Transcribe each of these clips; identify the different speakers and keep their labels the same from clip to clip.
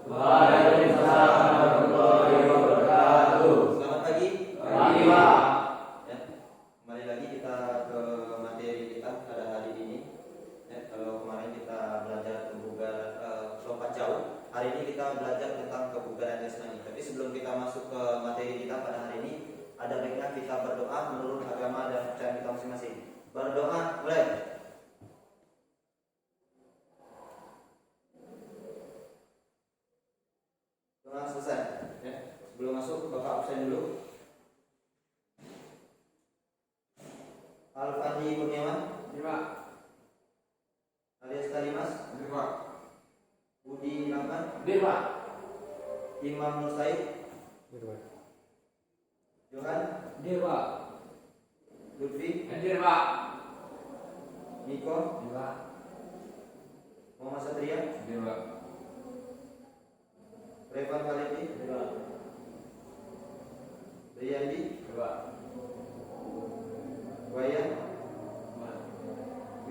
Speaker 1: Waalaikumsalam warahmatullahi wabarakatuh.
Speaker 2: Selamat pagi.
Speaker 1: Pagi, Pak.
Speaker 2: Ya, kembali lagi kita ke materi kita pada hari ini. Ya, kalau kemarin kita belajar lompat jauh, hari ini kita belajar tentang kebugaran jasmani. Tapi sebelum kita masuk ke materi kita pada hari ini, ada baiknya kita berdoa menurut agama dan percayaan kita masing-masing. Berdoa, mulai. Doa selesai. Ya. Sebelum masuk, Bapak absen dulu. Al-Fadli Kurniawan,
Speaker 1: Pak.
Speaker 2: alias Talimas,
Speaker 1: Pak.
Speaker 2: Budi Laman,
Speaker 1: Pak.
Speaker 2: Imam Nur Said, Johan,
Speaker 1: Pak.
Speaker 2: Lutfi,
Speaker 1: Pak.
Speaker 2: Niko,
Speaker 1: Pak.
Speaker 2: Muhammad Satria,
Speaker 1: Pak.
Speaker 2: Revan Khalidi,
Speaker 1: Pak.
Speaker 2: Riyandi,
Speaker 1: Pak.
Speaker 2: Wayan,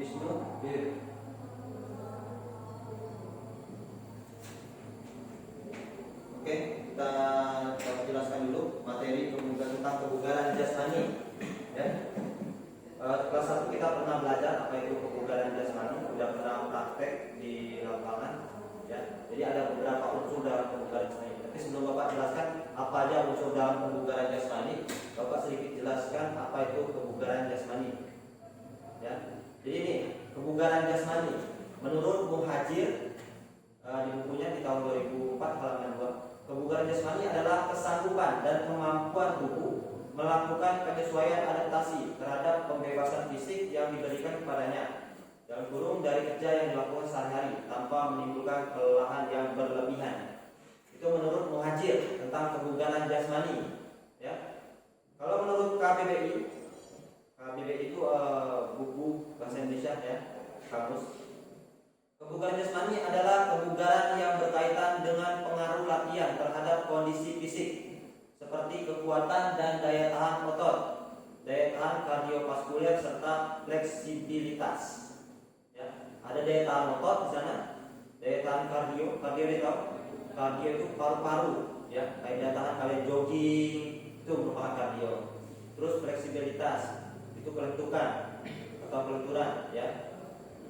Speaker 2: Wisnu, Oke, kita jelaskan dulu materi tentang kebugaran jasmani. Ya. Kelas 1 kita pernah belajar apa itu kebugaran jasmani, sudah pernah praktek di lapangan. Ya. Jadi ada beberapa unsur dalam kebugaran jasmani. Tapi sebelum Bapak jelaskan apa aja unsur dalam kebugaran jasmani, Bapak sedikit jelaskan apa itu kebugaran jasmani. Ya. Jadi ini kebugaran jasmani menurut Muhajir di bukunya di tahun 2004 halaman 2. Kebugaran jasmani adalah kesanggupan dan kemampuan tubuh melakukan penyesuaian adaptasi terhadap pembebasan fisik yang diberikan kepadanya dalam kurung dari kerja yang dilakukan sehari-hari tanpa menimbulkan kelelahan yang berlebihan. Itu menurut Muhajir tentang kebugaran jasmani. Ya. Kalau menurut KBBI itu buku bahasa Indonesia ya, kamus. Kebugaran jasmani adalah kebugaran yang berkaitan dengan pengaruh latihan terhadap kondisi fisik seperti kekuatan dan daya tahan otot, daya tahan kardiovaskuler serta fleksibilitas. Ya, ada daya tahan otot di sana, daya tahan kardio itu paru-paru, ya, kayak daya tahan kalian jogging itu merupakan kardio. Terus fleksibilitas itu kelentukan atau kelenturan, ya.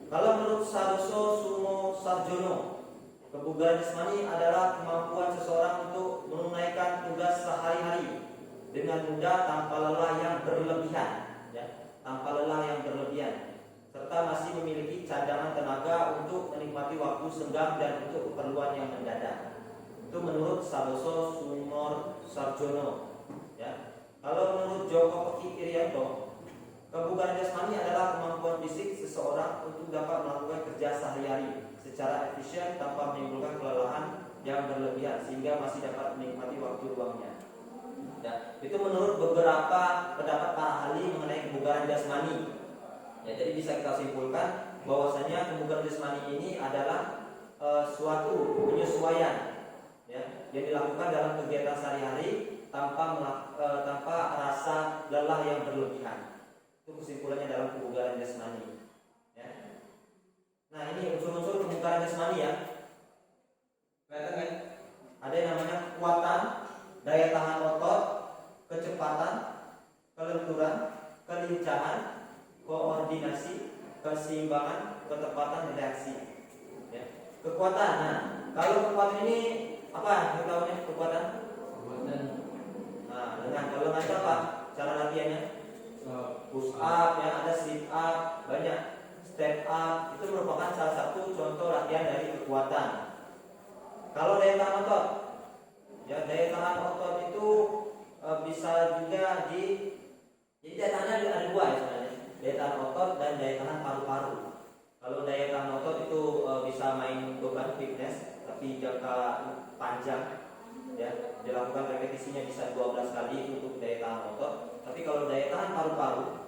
Speaker 2: Kalau menurut Saroso Sumo Sarjono, kebugaran jasmani adalah kemampuan seseorang untuk menunaikan tugas sehari-hari dengan mudah tanpa lelah yang berlebihan, ya, tanpa lelah yang berlebihan, serta masih memiliki cadangan tenaga untuk menikmati waktu senggang dan untuk keperluan yang mendadak. Itu menurut Saroso Sumo Sarjono, ya. Kalau menurut Joko Irianto, kebugaran jasmani adalah kemampuan fisik seseorang untuk dapat melakukan kerja sehari-hari secara efisien tanpa menimbulkan kelelahan yang berlebihan sehingga masih dapat menikmati waktu luangnya. Ya, itu menurut beberapa pendapat para ahli mengenai kebugaran jasmani. Ya, jadi bisa kita simpulkan bahwasanya kebugaran jasmani ini adalah suatu penyesuaian, ya, yang dilakukan dalam kegiatan sehari-hari tanpa rasa lelah yang berlebihan. Itu kesimpulannya dalam kebugaran jasmani. Ya. Nah, ini unsur-unsur kebugaran jasmani ya. Kelihatan kan? Ada yang namanya kekuatan, daya tahan otot, kecepatan, kelenturan, kelincahan, koordinasi, keseimbangan, ketepatan reaksi. Ya. Kekuatan. Nah, kalau kekuatan ini apa? Kita tahunya kekuatan? Nah, dengan kalau ngajar apa? Cara latihannya? Push up, ya, ada sit up, banyak step up. Itu merupakan salah satu contoh latihan dari kekuatan. Kalau daya tahan otot, ya, daya tahan otot itu bisa juga jadi daya tahannya ada dua ya sebenarnya, daya tahan otot dan daya tahan paru-paru. Kalau daya tahan otot itu bisa main beban fitness tapi jangka panjang, ya, dilakukan repetisinya bisa 12 kali untuk daya tahan otot. Tapi kalau daya tahan paru-paru,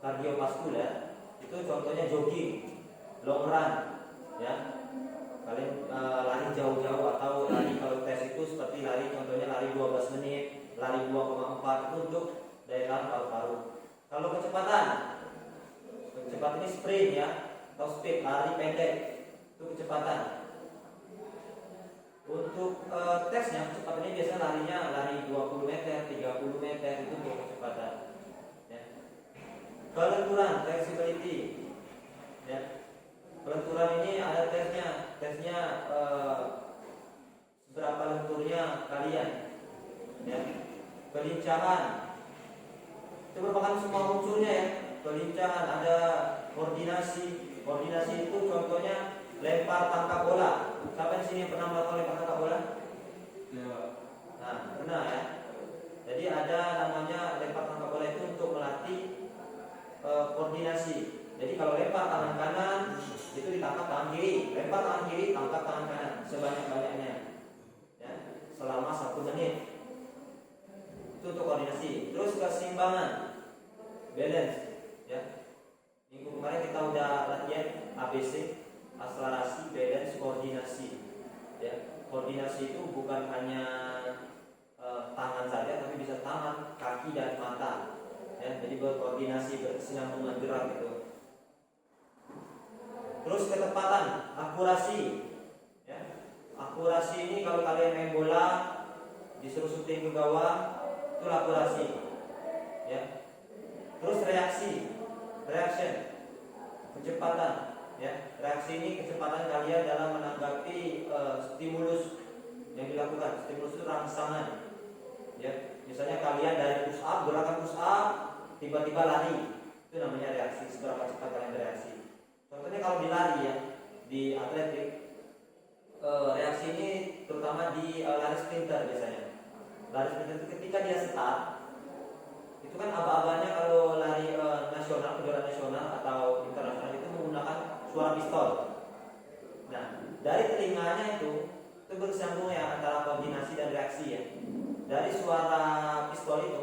Speaker 2: kardiovaskuler, itu contohnya jogging, long run, ya. Kalian lari jauh-jauh atau lari, kalau tes itu seperti lari, contohnya lari 12 menit, lari 2,4 itu untuk daya tahan paru-paru. Kalau kecepatan ini sprint, ya, atau speed, lari pendek, itu kecepatan. Untuk tesnya kecepatannya biasanya lari 20 meter, 30 meter itu untuk kecepatan. Ya. Kelenturan, flexibility. Ya. Kelenturan ini ada tesnya seberapa lenturnya kalian. Ya. Kelincahan itu merupakan semua unsurnya ya. Kelincahan, ada koordinasi. Koordinasi itu contohnya lempar tangkap bola. Siapa di sini yang pernah melakukan lempar tangkap bola?
Speaker 1: Ya.
Speaker 2: Nah, pernah ya. Jadi ada namanya lempar tangkap bola itu untuk melatih koordinasi. Jadi kalau lempar tangan kanan itu ditangkap tangan kiri, lempar tangan kiri, tangkap tangan kanan sebanyak-banyaknya. Ya, selama 1 menit. Itu untuk koordinasi. Terus keseimbangan, balance. Ya. Minggu kemarin kita udah latihan ABC, akselerasi, balance, koordinasi. Ya, koordinasi itu bukan hanya tangan saja, tapi bisa tangan, kaki dan mata. Ya, jadi berkoordinasi, berkesinambungan gerak itu. Terus ketepatan, akurasi. Ya, akurasi ini kalau kalian main bola disuruh syuting ke gawang, itu akurasi. Ya. Terus reaction, kecepatan. Ya, reaksi ini kecepatan kalian dalam menanggapi stimulus yang dilakukan. Stimulus itu rangsangan. Ya, misalnya kalian dari push up, gerakan push up, tiba-tiba lari, itu namanya reaksi. Seberapa cepat kalian bereaksi. Contohnya kalau di lari ya, di atletik, reaksi ini terutama di lari sprinter biasanya. Lari sprinter itu ketika dia start, itu kan aba-abanya kalau lari nasional, kejuaraan nasional atau internasional itu menggunakan suara pistol. Nah, dari telinganya itu bersambung ya antara koordinasi dan reaksi ya. Dari suara pistol itu,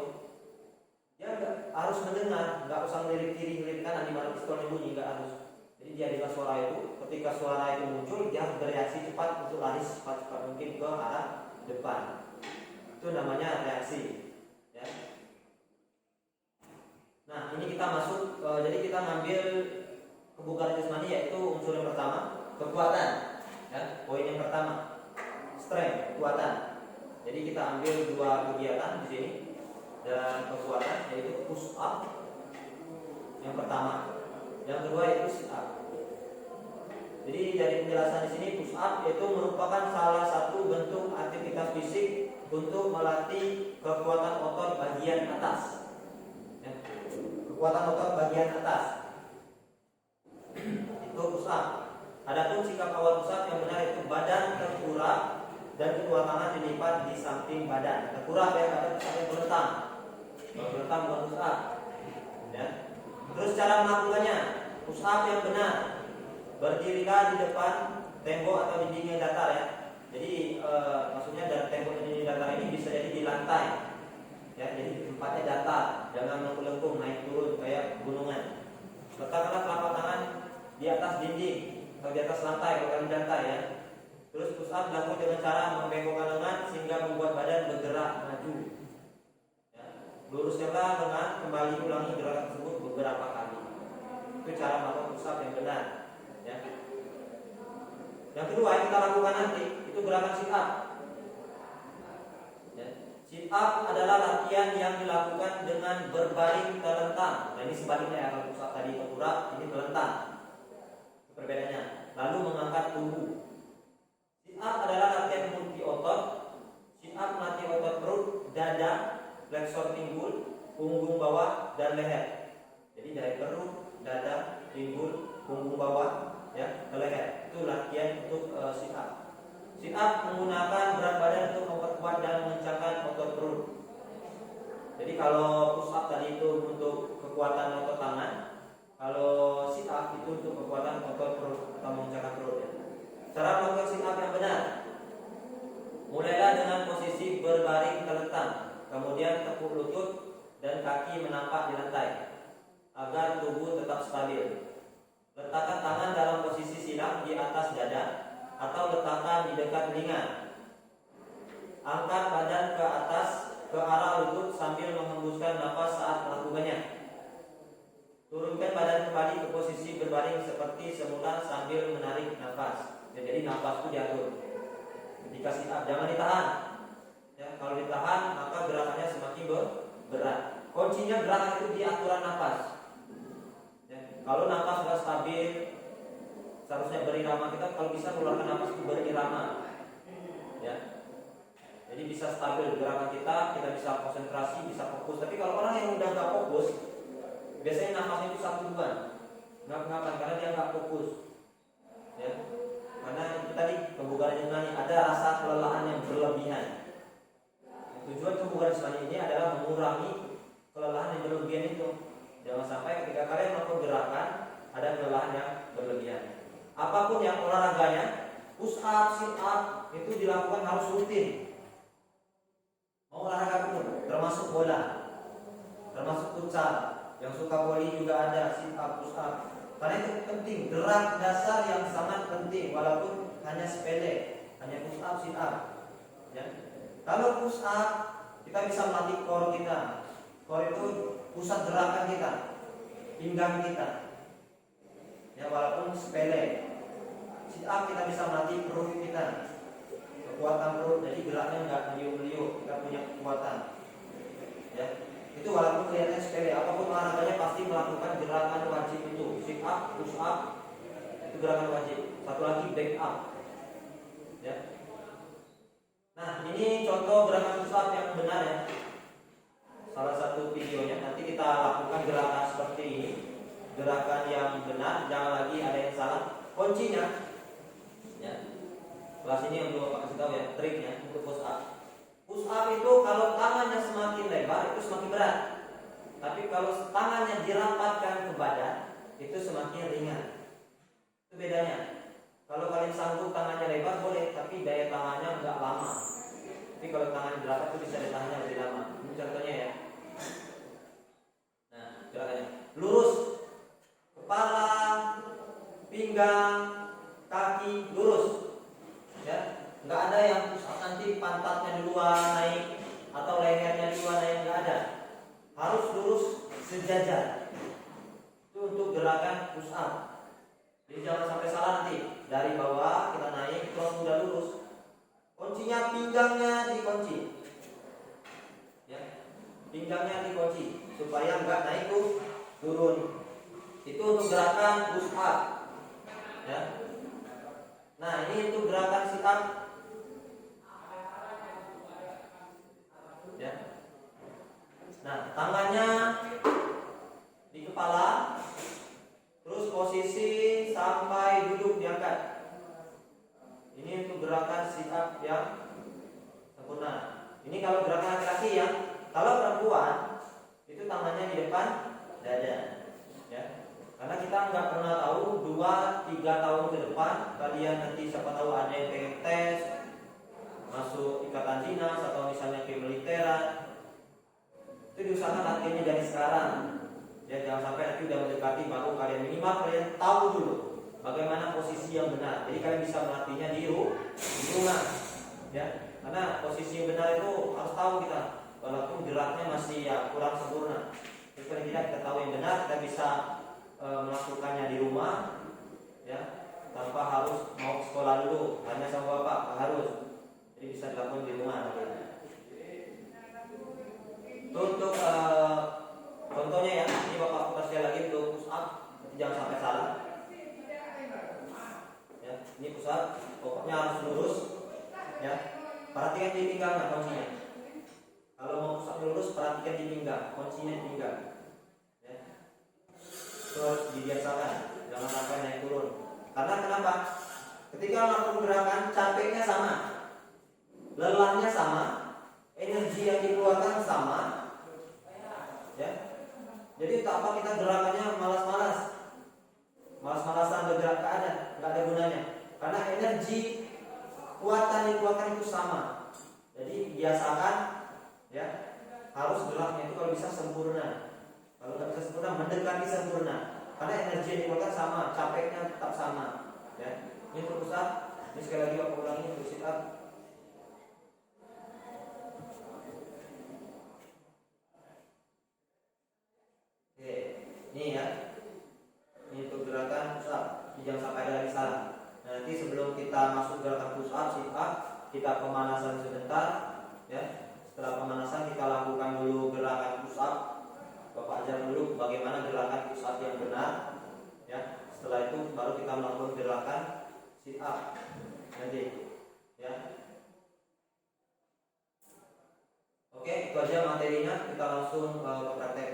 Speaker 2: dia harus mendengar, nggak usah ngelirik kiri, ngelirik kanan di mana pistolnya bunyi, nggak harus. Jadi dia dengar suara itu, ketika suara itu muncul, dia harus bereaksi cepat untuk lari cepat mungkin ke arah depan. Itu namanya reaksi. Ya. Nah, ini kita masuk, jadi kita ngambil kebugaran jasmani yaitu unsur yang pertama, kekuatan. Ya, poin yang pertama, strength, kekuatan. Jadi kita ambil 2 kegiatan di sini dan kekuatan yaitu push up yang pertama, yang kedua yaitu sit up. Jadi dari penjelasan di sini push up itu merupakan salah satu bentuk aktivitas fisik untuk melatih kekuatan otot bagian atas. Ya. Kekuatan otot bagian atas itu push up. Adapun sikap awal push up yang benar itu badan terkurap dan kedua tangan dilipat di samping badan. Terkurap ya, badan sampai berlentang. Kalau berlentang bukan push up. Ya. Terus cara melakukannya, push up yang benar. Berdirilah di depan tembok atau dinding yang datar ya. Jadi maksudnya dari tembok dan dinding datar ini bisa jadi di lantai. Ya, jadi tempatnya datar, jangan melengkung naik turun kayak gunungan. Letakkanlah telapak tangan di atas dinding atau di atas lantai kalau di datar ya. Terus push up dilakukan dengan cara membengkokkan lengan sehingga membuat badan bergerak maju. Ya. Luruskanlah lengan, kembali ulangi gerakan tersebut beberapa kali. Itu cara melakukan push up yang benar. Ya. Yang kedua yang kita lakukan nanti itu gerakan sit up. Ya. Sit up adalah latihan yang dilakukan dengan berbaring terlentang. Nah ini sebaliknya ya, kalau push up tadi terkurap, ini terlentang. Perbedaannya. Lalu mengangkat tubuh. Sit up adalah latihan multi otot. Sit up melatih otot perut, dada, fleksor pinggul, punggung bawah, dan leher. Jadi dari perut, dada, pinggul, punggung bawah, ya, ke leher. Itu latihan untuk sit up. Sit up menggunakan berat badan untuk memperkuat dan mengencangkan otot perut. Jadi kalau push up tadi itu untuk kekuatan otot tangan, kalau sit up itu untuk kekuatan otot perut atau mengencangkan perut. Ya. Cara melakukan sit up yang benar. Mulailah dengan posisi berbaring terlentang, kemudian tepuk lutut dan kaki menampak di lantai agar tubuh tetap stabil. Letakkan tangan dalam posisi silang di atas dada atau letakkan di dekat telinga. Angkat badan ke atas ke arah lutut sambil menghembuskan nafas saat melakukannya. Turunkan badan kembali ke posisi berbaring seperti semula sambil menarik nafas. Jadi nafas itu diatur. jika sit up. Jangan ditahan. Ya, kalau ditahan maka gerakannya semakin berat. Kuncinya gerakan itu di aturan napas. Ya, kalau napas sudah stabil, seharusnya berirama. Kita kalau bisa keluarkan napas itu berirama. Ya, jadi bisa stabil gerakan kita bisa konsentrasi, bisa fokus. Tapi kalau orang yang udah nggak fokus, biasanya nafasnya itu satu duluan, ngap-ngapan karena dia nggak fokus. Ya, karena itu tadi pembugaran jasmani ada rasa kelelahan yang berlebihan. Tujuan pembugaran jasmani ini adalah mengurangi kelelahan yang berlebihan itu. Jangan sampai ketika kalian melakukan gerakan ada kelelahan yang berlebihan. Apapun yang olahraganya, push up, sit up itu dilakukan harus rutin. Mau olahraga pun, termasuk bola, termasuk futsal, yang suka voli juga ada sit up, push up. Karena itu penting, gerak dasar yang sangat penting, walaupun hanya sepele, hanya push up, sit up. Ya. Kalau push up, kita bisa melatih core kita. Core itu pusat gerakan kita, pinggang kita. Ya, walaupun sepele. Sit up kita bisa melatih perut kita, kekuatan perut, jadi geraknya nggak meliuk-meliuk, kita punya kekuatan. Ya, itu walaupun kelihatan sepele, apapun olahraganya pasti melakukan gerakan wajib itu, sit up, push up, itu gerakan wajib. Satu lagi back up. Ya. Nah, ini contoh gerakan push up yang benar ya. Salah satu videonya nanti kita lakukan gerakan seperti ini, gerakan yang benar, jangan lagi ada yang salah. Kuncinya, ya. Kelas ini yang Bapak kasih tahu ya, triknya untuk push up. Push up itu kalau tangannya semakin lebar itu semakin berat. Tapi kalau tangannya dirapatkan ke badan itu semakin ringan. Itu bedanya. Kalau kalian sanggup tangannya lebar boleh, tapi daya tangannya enggak lama. Tapi kalau tangan dirapat itu bisa ditahannya lebih lama. Ini contohnya ya. Nah, gerakannya lurus, kepala, pinggang, kaki lurus. Ya, nggak ada yang pusat nanti pantatnya duluan naik atau lehernya duluan naik, nggak ada. Harus lurus sejajar. Itu untuk gerakan push up. Jadi jangan sampai salah nanti. Dari bawah kita naik terus udah lurus. Kuncinya pinggangnya dikunci. Ya, pinggangnya dikunci supaya nggak naik tuh turun. Itu untuk gerakan push up. Ya. Nah, ini untuk gerakan sit up. Ya. Nah, tangannya di kepala, terus posisi sampai duduk diangkat. Ini untuk gerakan sit up yang sempurna. Ini kalau gerakan laki-laki ya. Kalau perempuan itu tangannya di depan dada. Ya. Karena kita nggak pernah tahu 2-3 tahun ke depan kalian nanti siapa tahu ada yang pengen tes masuk ikatan dinas atau misalnya ke militeran, itu diusahakan latihannya dari sekarang. Ya, jangan sampai nanti udah mendekati baru kalian, minimal kalian tahu dulu bagaimana posisi yang benar. Jadi kalian bisa melatihnya di rumah. Ya, karena posisi yang benar itu harus tahu kita, walaupun geraknya masih ya kurang sempurna. Jadi paling tidak kita tahu yang benar, kita bisa melakukannya di rumah, ya, tanpa harus mau sekolah dulu, hanya sama bapak, harus. Jadi bisa dilakukan di rumah. Untuk contohnya ya, ini bapak kasih lagi untuk push up, jangan sampai salah. Ya, ini push up, pokoknya harus lurus. Ya, perhatikan di pinggang nggak kuncinya. Kalau mau push up lurus, perhatikan di pinggang, kuncinya di pinggang. Terus dibiasakan, jangan sampai naik turun. Karena kenapa? Ketika melakukan gerakan, capeknya sama, lelahnya sama, energi yang dikeluarkan sama. Ya, jadi tak apa kita gerakannya malas-malasan bergerak nggak ada gunanya. Karena energi kekuatan yang dikeluarkan itu sama. Jadi biasakan, ya, harus geraknya itu kalau bisa sempurna. Kalau nggak bisa sempurna, mendekati sempurna. Karena energi yang dikeluarkan sama, capeknya tetap sama. Ya, ini untuk push up. Ini sekali lagi aku ulangi untuk sit up. Oke, ini ya. Ini untuk gerakan push up. Jangan sampai ada lagi salah. Nah, nanti sebelum kita masuk gerakan push up, sit up, kita pemanasan sebentar, ya. Setelah pemanasan kita lakukan dulu gerakan push up. Bapak ajar dulu bagaimana gerakan push up yang benar, ya. Setelah itu baru kita melakukan gerakan sit up nanti, ya. Oke, itu aja materinya. Kita langsung ke praktek.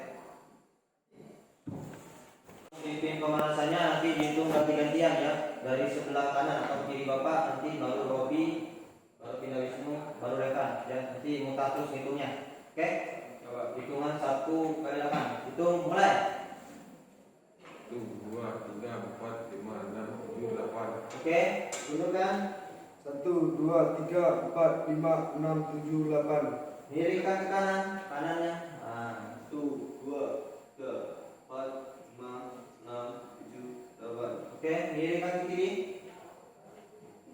Speaker 2: Pimpin pemanasannya nanti dihitung ganti-gantian ya. Dari sebelah kanan atau kiri Bapak, nanti baru Robi, baru Pindah Wisnu, baru Rekan ya. Nanti muter terus hitungnya. Oke? Hitungan 1 kali 8. Hitung mulai.
Speaker 3: 1, 2, 3, 4, 5, 6, 7, 8.
Speaker 2: Oke, tunjukkan.
Speaker 4: 1, 2, 3, 4, 5, 6, 7, 8.
Speaker 2: Miringkan ke kanan, kanannya. Nah,
Speaker 4: 1, 2, 3, 4, 5, 6, 7, 8.
Speaker 2: oke, miringkan ke kiri.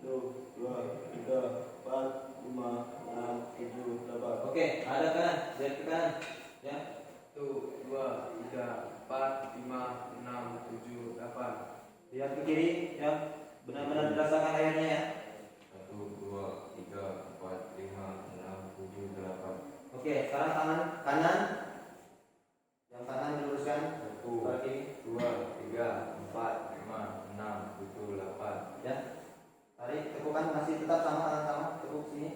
Speaker 4: 1, 2, 3, 4, 5, 6, 7, 8.
Speaker 2: Oke, ada kanan, lihat ke kanan. Ya.
Speaker 3: 1, 2, 3, 4, 5, 6, 7, 8.
Speaker 2: Lihat ke kiri, ya. Benar-benar dirasakan airnya ya.
Speaker 3: 1, 2, 3, 4, 5, 6, 7, 8.
Speaker 2: Oke, sekarang tangan kanan. Yang kanan diluruskan.
Speaker 3: 1,
Speaker 2: Ke kiri.
Speaker 3: 2, 3, 4, 5, 6, 7, 8.
Speaker 2: Ya. Tarik, tekukan masih tetap sama, tangan sama. Tekuk sini.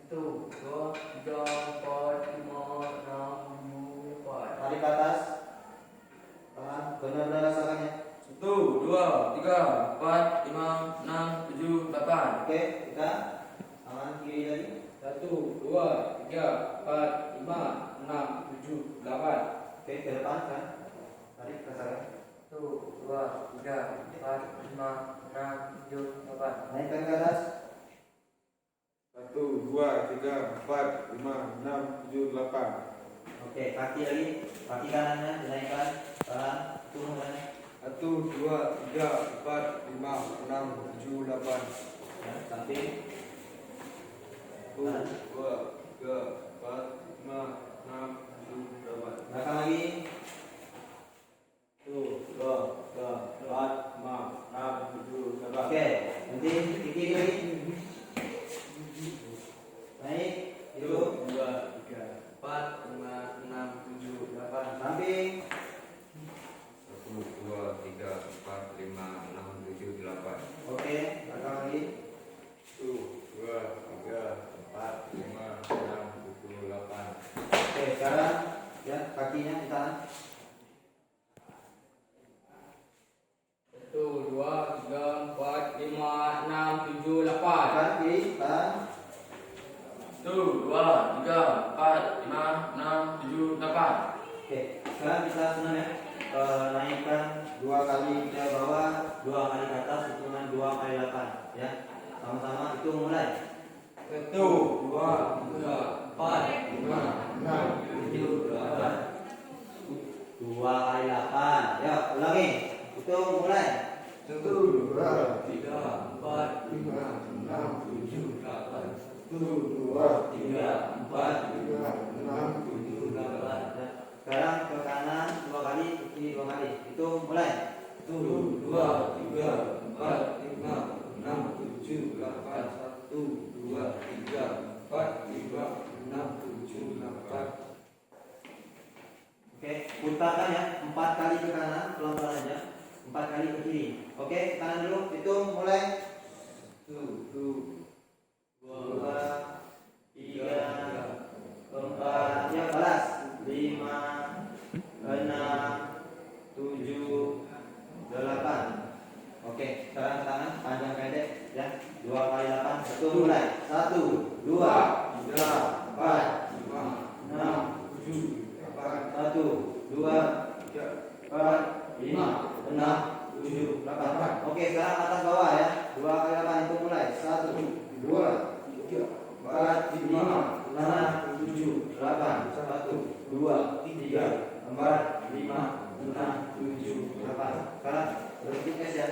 Speaker 1: 1, 2, 3, 4, 5, 6, 7, 8.
Speaker 2: Tarik ke atas. Tangan benar-benar rasakannya.
Speaker 1: 1, 2, 3, 4, 5, 6, 7, 8.
Speaker 2: Oke, kita tangan kiri lagi.
Speaker 1: 1, 2, 3, 4, 5, 6, 7, 8.
Speaker 2: Oke, ke depan kan. Tarik rasakan.
Speaker 1: 1, 2, 3, 4, 5, 6, 7, 8.
Speaker 2: Naikkan ke atas.
Speaker 3: 1, 2, 3, 4, 5, 6, 7, 8.
Speaker 2: Oke, kaki lagi. Kaki kanannya dinaikkan. Tahan. Turun kan.
Speaker 4: 1, 2, 3, 4, 5, 6, 7, 8.
Speaker 2: Ya, samping.
Speaker 4: 1, 2, 3, 4, 5, 6, 7, 8.
Speaker 2: Belakang lagi.
Speaker 4: 1, 2, 3, 4, 5, 6, 7, 8.
Speaker 2: Oke, nanti ke kiri lagi. Naik. Itu.
Speaker 4: 2, 3, 4, 5, 6, 7, 8.
Speaker 2: Samping.
Speaker 3: 1, 2, 3, 4, 5, 6, 7, 8.
Speaker 2: Oke, belakang lagi.
Speaker 3: 1, 2, 3, 4, 5, 6, 7, 8.
Speaker 2: Oke, sekarang ya kakinya ditahan.
Speaker 1: 1, 2, 3, 4, 5, 6, 7, 8.
Speaker 2: Kanan kiri, tahan.
Speaker 1: 1, 2, 3, 4, 5, 6, 7, 8.
Speaker 2: Oke, sekarang kita senang ya. Naikkan 2 kali ke bawah, 2 kali ke atas, hitungan 2 kali 8 ya. Sama-sama itu mulai.
Speaker 1: 1, 2, 3, 4, 5, 6, 7, 8.
Speaker 2: 2 kali 8. Ya, ulangi. Itu mulai.
Speaker 4: 1, 2,
Speaker 1: 3, 4,
Speaker 4: 5, 6,
Speaker 1: 7, 8.
Speaker 4: 1, 2,
Speaker 1: 3, 4,
Speaker 4: 5, 6,
Speaker 1: 7, 8.
Speaker 2: Ya. Sekarang ke kanan 2 kali, ke kiri 2 kali. Itu mulai.
Speaker 1: 1, 2, 3, 4, 5, 6, 7, 8. 1, 2, 3, 4, 5, 6, 7, 8.
Speaker 2: Oke, putarkan ya. 4 kali ke kanan, pelan-pelan aja. 4 kali ke kiri. Oke, ke kanan dulu. Hitung mulai.
Speaker 4: 1,
Speaker 2: 2, 3, 4, ya balas. 5, 6, 7, 8. Oke, sekarang ke tangan panjang pendek ya. 2 kali 8. Satu mulai. 1, 2, 3, 4, 5, 6, 7, 8. 1, 2, 3, 4, 5, 6, 7, 8. Oke, sekarang atas bawah ya. 2 kali 8 itu mulai. 1, 2, 3, 4, 5, 6, 7, 8. 1, 2, 3, 4, 5, 6, 7, 8. Sekarang berhenti es ya.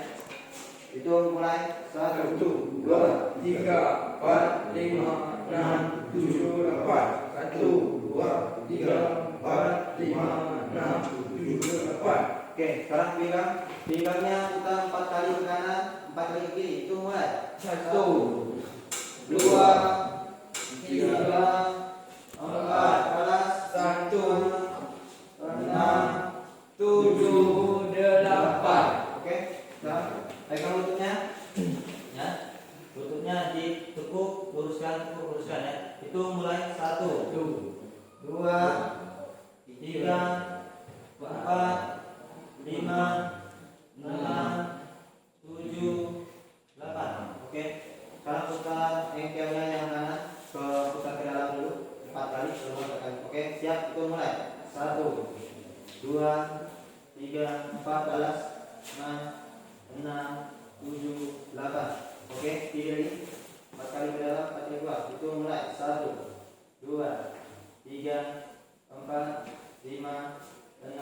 Speaker 2: Itu mulai. 1, 2, 3, 4, 5, 6, 7, 8. 1, 2, 3, 4, 5, 6, 7, 8. Oke, sekarang pinggang. Pinggangnya putar 4 kali ke kanan, 4 kali ke kiri. Itu mulai. 1, 2, uruskan ya. Itu mulai 1, 2, 3, 4, 5, 6, 7, 8. Oke. Sekarang putar engkelnya yang kanan ke pusat ke dalam dulu 4 kali, keluar 4 kali. Oke, siap. Itu mulai. 1, 2, 3, 4, 6, 7, 8. Oke, 3 lagi. 4 kali ke dalam, 4 kali keluar. Itu mulai. 1, 2, 3, 4, 5, 6,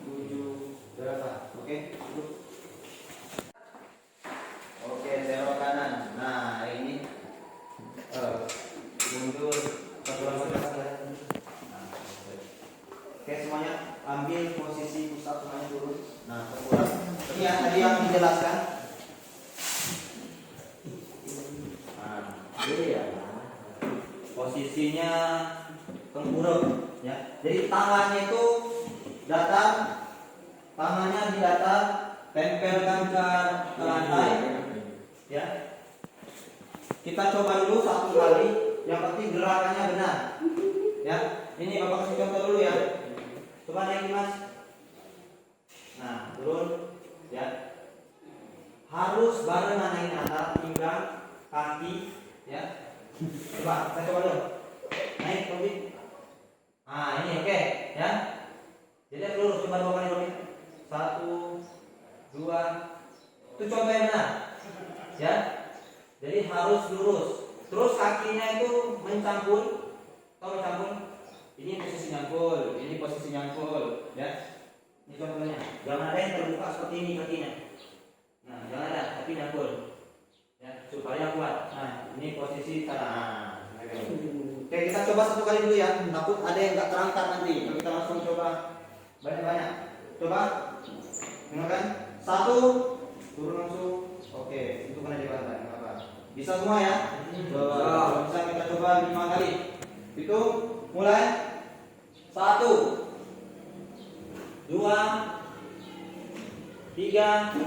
Speaker 2: 7, 8. Oke, cukup. Oke, serok kanan. Nah, ini mundur nah, oke, semuanya ambil posisi pusat, semuanya turun. Nah, terpulang. Ini ya tadi yang dijelaskan. Nah, ini ya. Posisinya tengkurap ya. Jadi tangannya itu datar, tangannya di datar, tempelkan ke lantai ya. Kita coba dulu 1 kali, yang penting gerakannya benar ya. Ini Bapak kasih contoh dulu ya. Coba naik Mas. Nah, turun ya. Harus barengan naik atas, pinggang, kaki ya. Coba, saya coba dulu. Naik, Robi. Nah, ini oke ya. Jadi lurus, coba 2 kali Robi. 1, 2. Itu contoh yang benar ya. Jadi harus lurus. Terus kakinya itu mencampur. Tahu mencampur? Ini posisi nyangkul, ini posisi nyangkul ya. Ini contohnya. Jangan ada yang terbuka seperti ini kakinya. Nah, jangan ada, tapi nyangkul ya, supaya kuat. Nah, ini posisi cara. Oke, kita coba 1 kali dulu ya. Takut ada yang nggak terangkat nanti. Kita langsung coba banyak-banyak. Coba, dengarkan. 1, turun langsung. Oke, itu kena di lantai. Bisa semua ya? Coba, bisa kita coba 5 kali. Itu mulai. 1, 2, 3,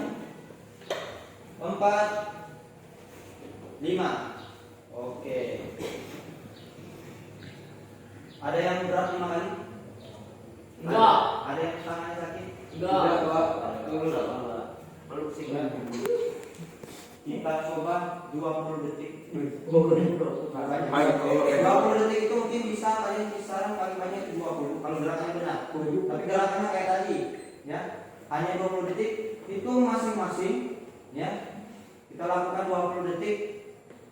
Speaker 2: 4, 5. Oke. Ada yang berat 5 kali?
Speaker 5: Enggak.
Speaker 2: Ada yang tangannya sakit?
Speaker 5: Enggak.
Speaker 2: Perlu pusing. Kita coba 20 detik.
Speaker 5: 20
Speaker 2: detik itu mungkin bisa kalian kisaran paling banyak 20 kalau gerakannya benar. Tapi gerakannya kayak tadi, ya. Hanya 20 detik itu masing-masing, ya. Kita lakukan 20 detik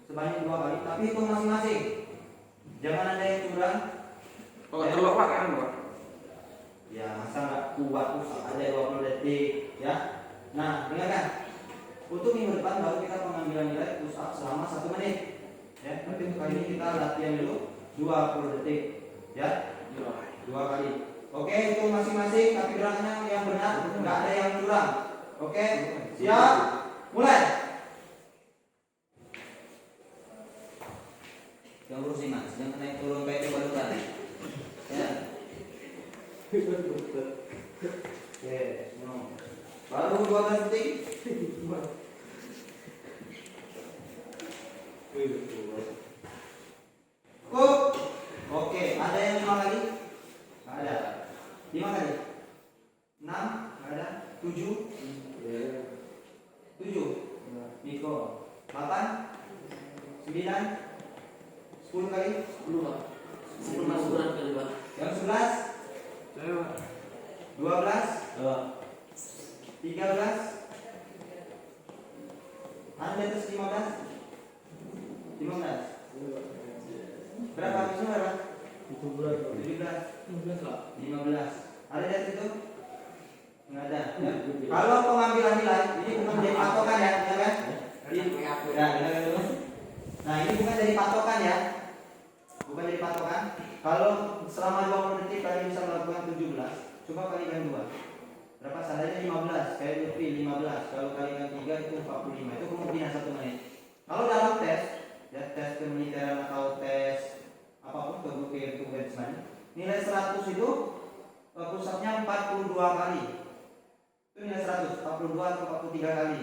Speaker 2: sebanyak 2 kali, tapi itu masing-masing. Jangan ada yang kurang.
Speaker 1: Oh, terlalu kuat kan, Pak?
Speaker 2: Ya, masa nggak kuat tuh ada 20 detik, ya. Nah, dengarkan. Untuk minggu depan baru kita pengambilan nilai push up selama 1 menit. Ya, tapi untuk kali ini kita latihan dulu 20 detik, ya. 2 kali. Oke, itu masing-masing tapi gerakannya yang benar, nggak ada yang curang. Oke, siap? Mulai. Yang lurus nih Mas, jangan naik turun kayak di balutan. Ya. Oke, baru 12 detik. Cukup. Oke, ada yang 5 kali? Nggak ada. 5 kali? 6? Nggak ada. 7? 7? Niko. 8? 9? 10 kali?
Speaker 5: 10 Pak. 10 masuk berat kali Pak.
Speaker 2: Yang 11? 12? 13? Ada di atas 15? 15? Berapa habisnya berapa? 17? 15? Ada di atas itu? Nggak ada ya? Kalau pengambilan nilai ini bukan jadi patokan ya, ya kan? Ya, dulu. Nah, ini bukan jadi patokan ya. Bukan jadi patokan. Kalau selama 20 detik kalian bisa melakukan 17, coba kalikan 2. Berapa? Seandainya 15, kayak lebih 15. Kalau kalikan 3 itu 45. Itu kemungkinan 1 menit. Kalau dalam tes, ya tes kemiliteran atau tes apapun kebutuhan nilai 100 itu pusatnya 42 kali. Itu nilai 100, 42 atau 43 kali.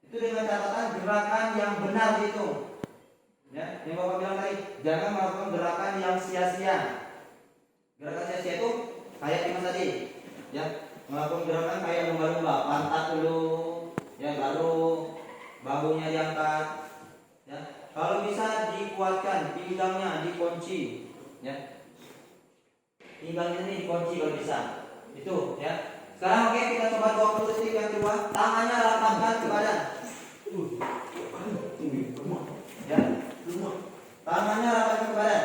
Speaker 2: Itu dengan catatan gerakan yang benar dihitung. Ya. yang Bapak bilang tadi, jangan melakukan gerakan yang sia-sia. Gerakan sia-sia itu kayak Dimas tadi, ya, melakukan gerakan kayak lumba-lumba, pantat dulu, ya, baru bahunya diangkat, ya. Kalau bisa dikuatkan, pinggangnya dikunci, ya. Pinggangnya ini dikunci kalau bisa. Itu, ya. Sekarang oke, kita coba 20 detik yang kedua. Tangannya rapatkan ke badan. Ya. Tangannya rapatkan ke badan.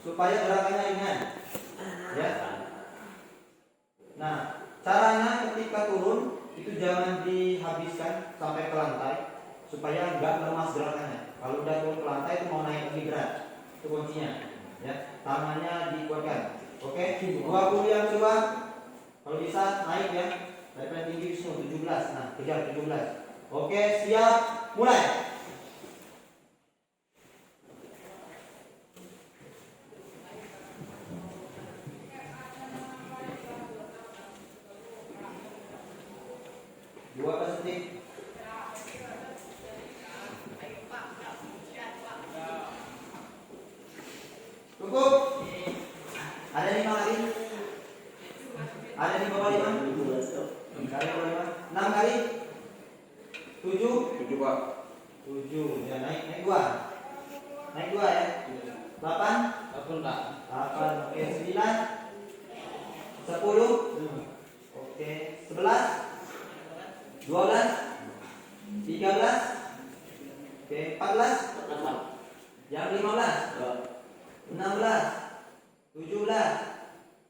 Speaker 2: Supaya gerakannya ringan. Ya. Nah, caranya ketika turun itu jangan dihabiskan sampai ke lantai supaya enggak lemas gerakannya. Kalau udah turun ke lantai itu mau naik lebih berat. Itu kuncinya. Ya, tangannya dikuatkan. Oke, 20 yang kedua. Kalau bisa naik ya. Dari paling tinggi Wisnu 17. Nah, kejar 17. Oke, siap. Mulai. Dua detik. Cukup. Ada 5 lagi. Ada di bawah 5. Kali bawah 5. 6 kali. 7.
Speaker 1: 7 Pak.
Speaker 2: 7. Ya, naik 2. Naik 2 ya. 8.
Speaker 5: 8 Pak.
Speaker 2: 8. Oke, 9. 10. Oke, 11. 12. 13. Oke, 14. Yang 15. 16. 17.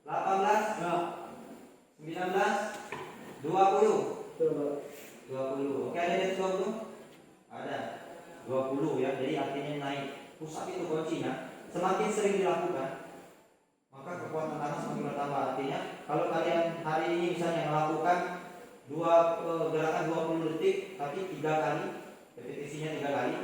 Speaker 2: 18. 19. 20. 20. Oke, ada di atas 20? Ada. 20 ya. Jadi artinya naik. Push up itu kuncinya. Semakin sering dilakukan, maka kekuatan tangan semakin bertambah. Artinya kalau kalian hari ini misalnya melakukan gerakan 20 detik tapi 3 kali, repetisinya 3 kali.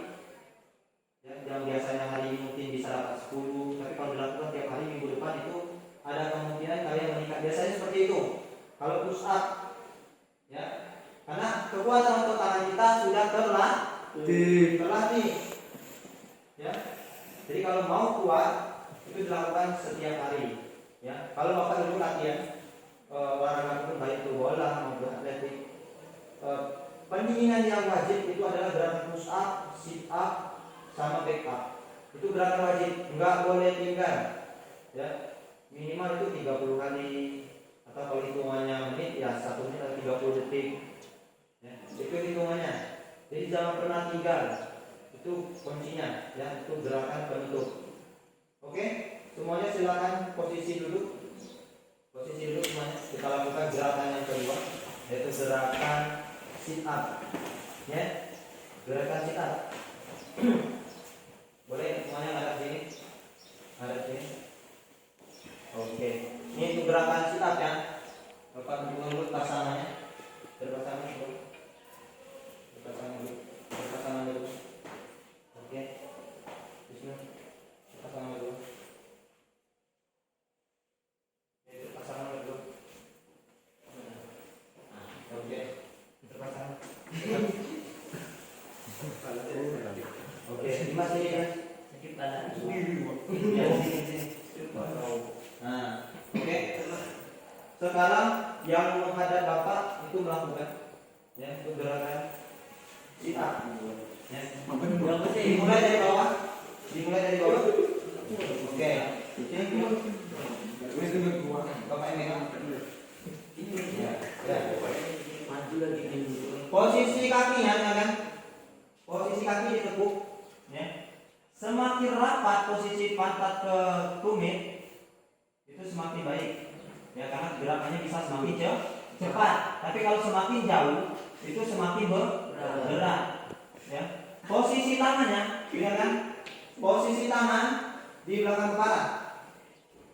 Speaker 2: Ya, yang biasanya hari ini mungkin bisa dapat 10, tapi kalau dilakukan tiap hari minggu depan itu ada kemungkinan kalian meningkat. Biasanya seperti itu. Kalau push up, ya, karena kekuatan otot tangan kita sudah terlatih, ya. Jadi kalau mau kuat itu dilakukan setiap hari, ya. Kalau Bapak dulu latihan olahraga pun baik itu bola maupun atletik, pendinginan yang wajib itu adalah gerakan push up, sit up, sama back up. Itu gerakan wajib, nggak boleh tinggal, ya. Minimal itu 30 kali, atau kalau hitungannya menit ya 1 menit atau 30 detik, ya. Itu hitungannya. Jadi jangan pernah tinggal. Itu kuncinya, ya. Itu gerakan penutup. Oke, semuanya silakan posisi duduk. Posisi duduk semuanya. Kita lakukan gerakan yang kedua, yaitu gerakan sit up, ya. Gerakan sit up. Boleh semuanya ngadap sini. Ngadap sini. Oke. Ini untuk gerakan sit up ya. Bapak dulu pasangannya. Berpasangan dulu. Berpasangan dulu. Berpasangan dulu. Oke. Bismillah. Berpasangan dulu. Berpasangan dulu. Oke. Berpasangan. Oke, Dimas ini ya.
Speaker 5: Sakit badan.
Speaker 2: Ya, sini. Nah, oke. Sekarang yang menghadap Bapak itu melakukan, ya, itu gerakan sit up. Ya. Dimulai dari bawah. Dimulai dari bawah. Oke. Sini. Bapak ini kan. Ya. Ya.
Speaker 5: Maju lagi dulu.
Speaker 2: Posisi kakinya kan? Posisi kaki ditekuk, ya. Semakin rapat posisi pantat ke tumit itu semakin baik, ya, karena gerakannya bisa semakin cepat. Tapi kalau semakin jauh itu semakin berat, ya. Posisi tangannya, ya kan? Posisi tangan di belakang kepala,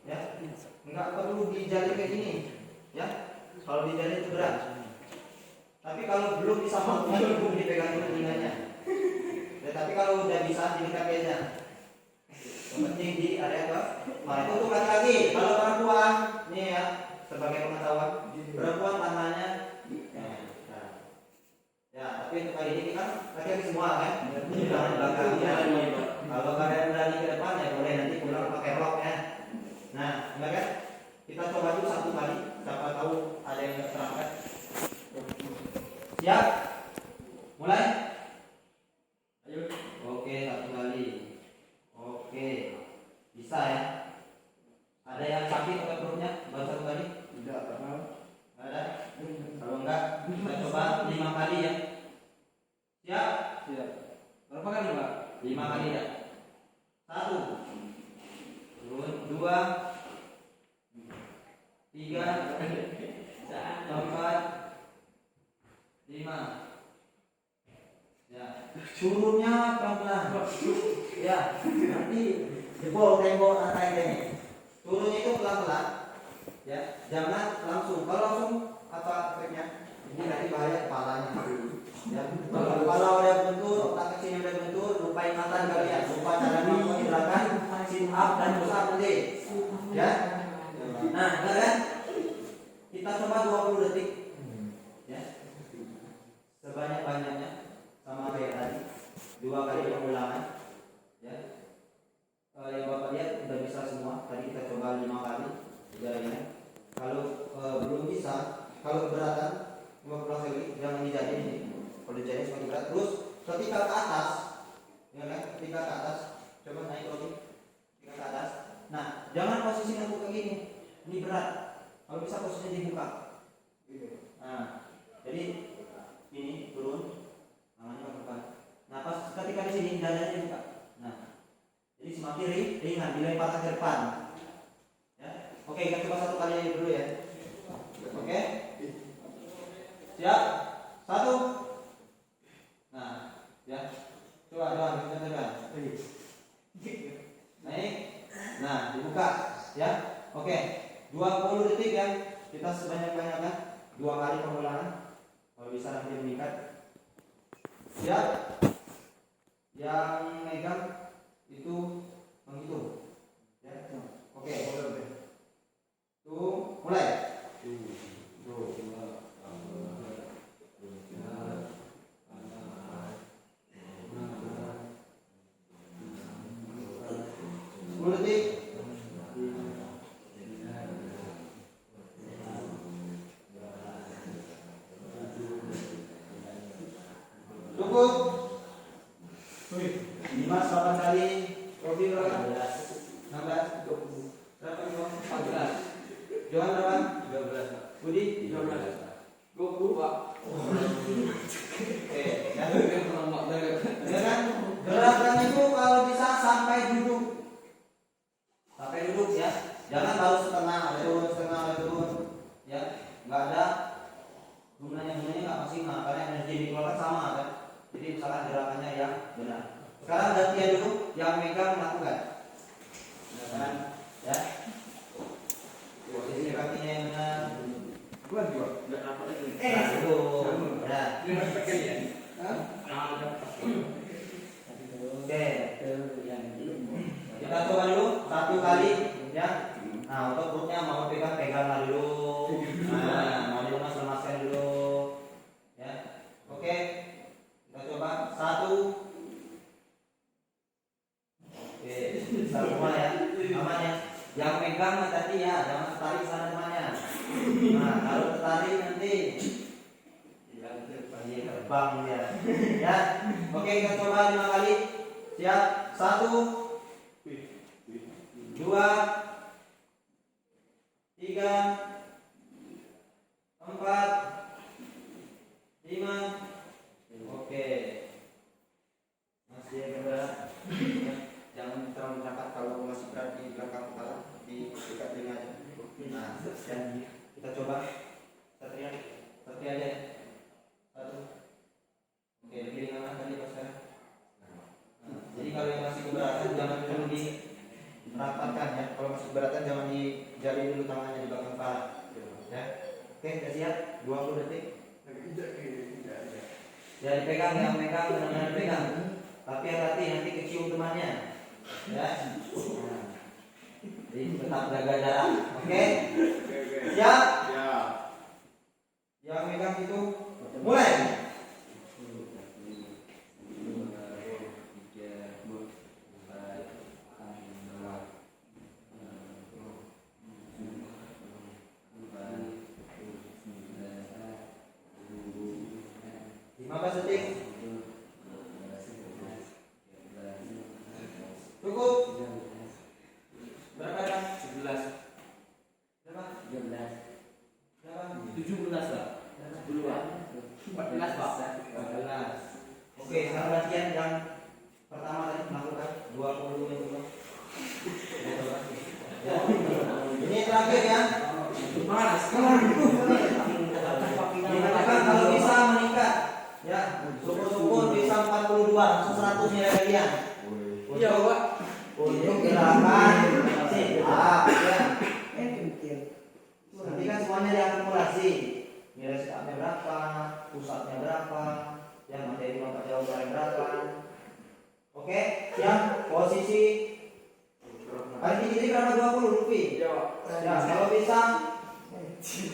Speaker 2: ya. Enggak perlu dijali kayak gini, ya. Kalau dijali itu berat. Tapi kalau belum bisa melakukan itu dipegang dulu telinganya. Ya, tapi kalau udah bisa didekat aja. Yang penting di area apa? Nah, itu untuk laki-laki. Kalau perempuan, nih ya, sebagai pengetahuan, perempuan tangannya, ya, tapi untuk kali ini kan laki-laki semua kan? Jangan di belakang ya. Kalau kalian berani ke depan ya boleh, nanti pulang pakai rok ya. Nah, enggak kan? Kita coba dulu satu kali, siapa tahu ada yang terangkat. Siap? Mulai? Ayo. Oke, satu kali. Oke. Bisa ya? Ada yang sakit atau perutnya? Baru satu kali?
Speaker 4: Tidak pernah.
Speaker 2: Nggak ada? Kalau enggak, kita coba 5 kali ya. Siap?
Speaker 4: Siap. Berapa kali Pak?
Speaker 2: 5 kali ya. 1, 2, 3, 4, 5. Ya. Turunnya pelan-pelan. Ya, nanti jebol tembok lantai ini. Turunnya itu pelan-pelan. Ya, jangan langsung. Kalau langsung apa efeknya? Ini nanti bahaya kepalanya. Ya, kalau udah bentur, otak kecilnya udah bentur, lupain mantan kalian, lupa cara melakukan di belakang, sit up dan push up nanti. Ya. Nah, benar kan? Kita coba 20 detik. Ya. Sebanyak-banyaknya sama kayak tadi. 2 kali pengulangan. Ya. Yang Bapak lihat udah bisa semua. Tadi kita coba 5 kali. Jadinya. Kalau belum bisa, kalau keberatan 15 lagi jangan dijadiin ini. Kalau dijadiin semakin berat. Terus ketika ke atas, ya kan? Ketika ke atas, coba naik lagi. Ketika ke atas. Nah, jangan posisi ngantuk kayak gini. Ini berat. Kalau bisa posisinya dibuka. Nah, jadi ini turun, tangannya ke depan. Nah, pas ketika di sini dadanya dibuka. Nah, jadi semakin ringan dilempar ke depan. Ya. Oke, kita coba 1 kali dulu ya. Oke. Siap? 1. Nah, ya. Coba kita coba. Naik. Nah, dibuka, ya. Oke. 20 detik ya. Kita sebanyak-banyaknya 2 kali pengulangan. Kalau bisa nanti meningkat. Siap? Yang megang itu menghitung. Ya. Oke. Tuh, mulai. Detik. Cukup. 5 8 kali. Robi berapa? 16. Berapa Bang? 14. Johan berapa? 13. Budi? 13.
Speaker 4: 20 Pak.
Speaker 2: Oke, ya.
Speaker 4: Ya
Speaker 2: kan? Gerakan itu kalau bisa sampai duduk. Sampai duduk ya. Jangan baru setengah, ada turun. Ya, nggak ada gunanya nggak maksimal karena energi dikeluarkan sama kan. Jadi misalkan gerakannya yang benar. Sekarang gantian dulu yang megang melakukan. Jangan ya. Posisi kakinya yang benar.
Speaker 4: Buat juga.
Speaker 2: Itu. Ya. Oke. Kita coba dulu 1 kali ya. Nah, untuk perutnya mau pegang dulu. Nah, mau dilemas-lemaskan dulu. Ya. Oke. Kita coba 1. Oke, semua ya. Aman ya. Yang pegang tadi ya, jangan tarik sana temannya. Nah, kalau tertarik nanti terbang ya. Ya. Oke, kita coba 5 kali. Siap. 1, 2, 3, 4, 5. Oke. Masih agak berat. Jangan terlalu berangkat kalau masih berat di belakang kepala, di dekat telinga aja. Nah, dan kita coba satria deh. 1. Oke, lebih ringan tadi Pak sekarang. Jadi kalau yang masih keberatan jangan dulu dirapatkan ya. Kalau masih keberatan jangan dijali dulu tangannya di belakang kepala. Ya. Oke, sudah siap? 20 detik. Ya dipegang, yang megang benar-benar dipegang. Tapi hati-hati nanti kecium temannya. Ya. Nah. Jadi tetap jaga jarak. Oke? Siap? Ya. Yang megang itu mulai. Oke, sekarang latihan yang pertama tadi melakukan 20 menit dulu. Ya. Ini terakhir ya. Dilakukan kalau bisa meningkat. Ya, syukur-syukur bisa 42 langsung 100 nilai kalian. Iya, Pak. Untuk gerakan siap ya. Nanti kan semuanya diakumulasi. Nilai setupnya berapa, pusatnya berapa, yang materi lompat jauh berapa. Oke, yang posisi kali tinggi berapa 20 Lutfi? Ya, kalau bisa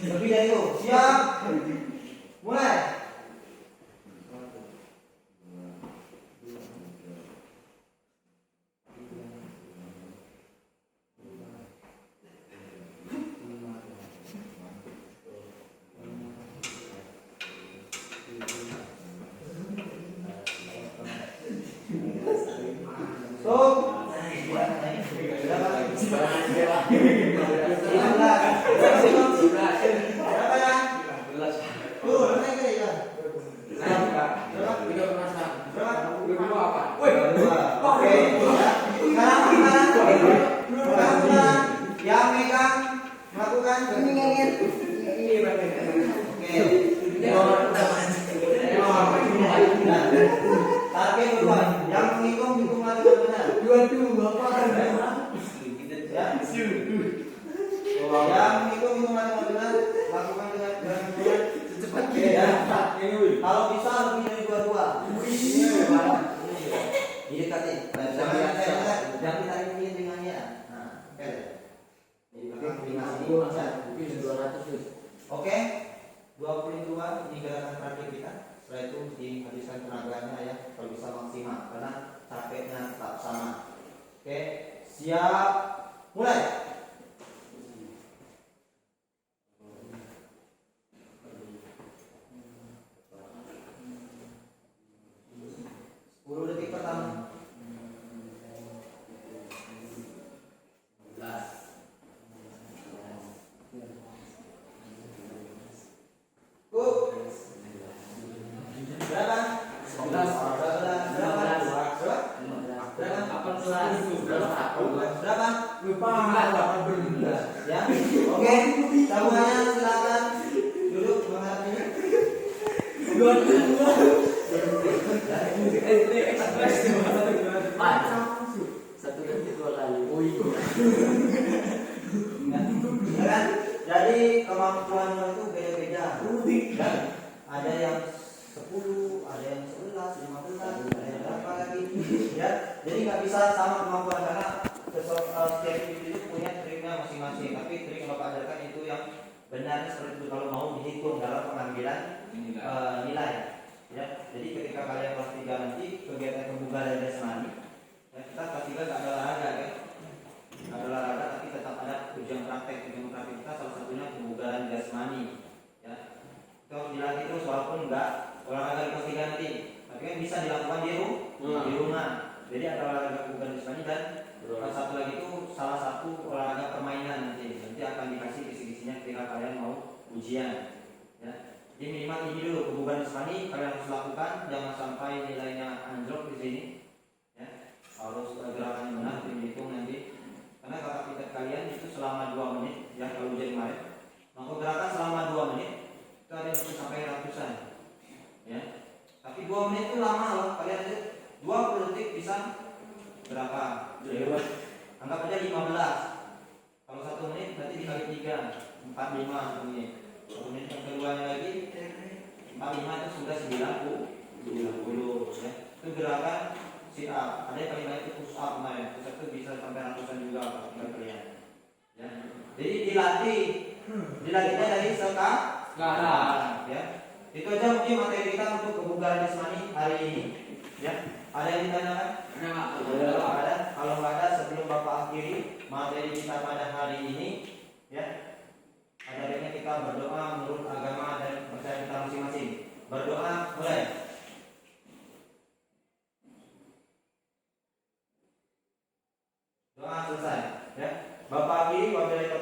Speaker 2: lebih dari itu. Siap. Mulai. Stop. Yang megang melakukan target beban yang menghitung hitungan dengan benar. Yang menghitung hitungan dengan benar lakukan dengan benar secepat ya. Kalau bisa lebih dari dua. Didekati. Jangan kita ingin dengannya. Nah, oke. Oke, 22 ini gerakan terakhir kita. Setelah itu dihabiskan tenaganya ya, kalau bisa maksimal karena capeknya tetap sama. Oke, siap, mulai. Detik pertama. Ya, oke, semuanya silakan duduk menghadap ini.
Speaker 5: Satu kali 2 kali.
Speaker 2: Ya, jadi kemampuan itu beda-beda. Dan ada yang 10, ada yang 11, 15, ada yang berapa lagi. Ya, jadi nggak bisa sama kemampuan karena setiap individu itu punya triknya masing-masing. Tapi trik yang Bapak ajarkan itu yang benarnya seperti itu kalau mau dihitung dalam pengambilan nilai. Ya, jadi ketika kalian kelas 3 nanti kegiatan kebugaran jasmani, ya, kita kelas 3 nggak ada olahraga kan? Nggak ada olahraga tapi tetap ada ujian praktek. Ujian praktek kita salah satunya kebugaran jasmani. Ya, itu dilatih terus walaupun nggak olahraga di kelas 3 nanti, tapi kan bisa dilakukan di rumah. Jadi ada olahraga kebugaran jasmani dan satu lagi itu salah satu olahraga permainan nanti akan dikasih kisi-kisinya ketika kalian mau ujian. Ya. Jadi minimal ini dulu kebugaran jasmani kalian harus lakukan, jangan sampai nilainya anjlok di sini. Ya. Harus gerakan yang benar dihitung nanti. Karena kakak piket kalian itu selama 2 menit ya kalau ujian kemarin. Maka gerakan selama 2 menit itu ada yang bisa sampai ratusan. Ya. Tapi 2 menit itu lama loh. Kalian aja 20 detik bisa berapa? Anggap aja 15. Kalau 1 menit berarti dikali 3, 45 menit. 1 menit yang keduanya lagi 45 itu sudah 90 ya. Itu gerakan sit up. Ada yang paling banyak itu push up kemarin. Push up itu bisa sampai ratusan juga kalau kalian. Ya. Jadi dilatihnya dari sekarang ya. Itu aja mungkin materi kita untuk kebugaran jasmani hari ini. Ya. Ada yang ditanyakan? Ada. Kalau nggak ada sebelum Bapak akhiri materi kita pada hari ini, ya. Ada baiknya kita berdoa menurut agama dan percaya kita masing-masing. Berdoa mulai. Doa selesai. Ya. Bapak akhiri wabillahi